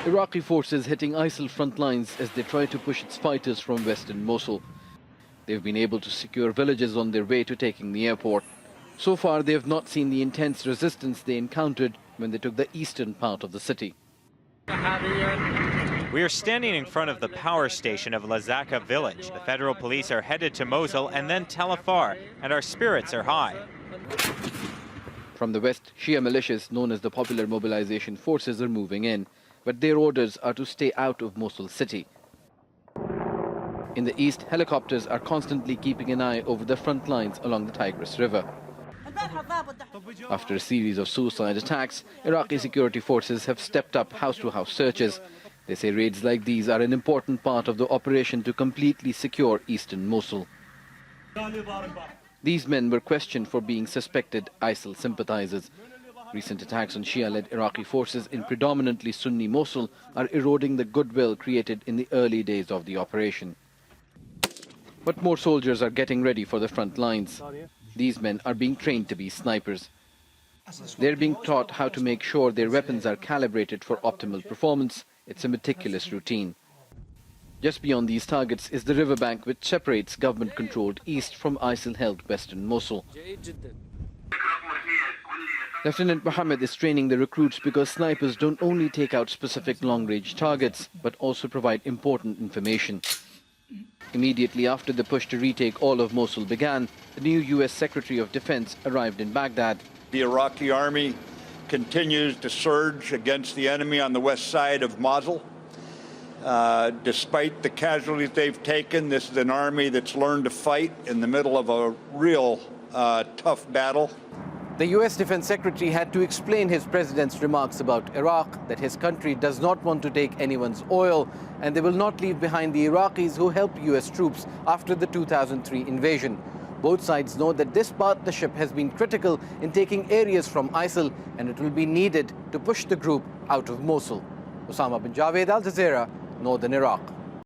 Iraqi forces hitting ISIL front lines as they try to push its fighters from western Mosul. They've been able to secure villages on their way to taking the airport. So far, they have not seen the intense resistance they encountered when they took the eastern part of the city. We are standing in front of the power station of Lazaka village. The federal police are headed to Mosul and then Tel Afar, and our spirits are high. From the west, Shia militias known as the Popular Mobilization Forces are moving in, but their orders are to stay out of Mosul city. In the east, helicopters are constantly keeping an eye over the front lines along the Tigris River. After a series of suicide attacks, Iraqi security forces have stepped up house-to-house searches. They say raids like these are an important part of the operation to completely secure eastern Mosul. These men were questioned for being suspected ISIL sympathizers. Recent attacks on Shia-led Iraqi forces in predominantly Sunni Mosul are eroding the goodwill created in the early days of the operation. But more soldiers are getting ready for the front lines. These men are being trained to be snipers. They're being taught how to make sure their weapons are calibrated for optimal performance. It's a meticulous routine. Just beyond these targets is the riverbank which separates government-controlled east from ISIL-held western Mosul. Lieutenant Mohammed is training the recruits because snipers don't only take out specific long-range targets, but also provide important information. Immediately after the push to retake all of Mosul began, the new U.S. Secretary of Defense arrived in Baghdad. The Iraqi army continues to surge against the enemy on the west side of Mosul. Despite the casualties they've taken, this is an army that's learned to fight in the middle of a real tough battle. The U.S. Defense Secretary had to explain his president's remarks about Iraq, that his country does not want to take anyone's oil, and they will not leave behind the Iraqis who helped U.S. troops after the 2003 invasion. Both sides know that this partnership has been critical in taking areas from ISIL, and it will be needed to push the group out of Mosul. Osama Bin Javaid, Al Jazeera, Northern Iraq.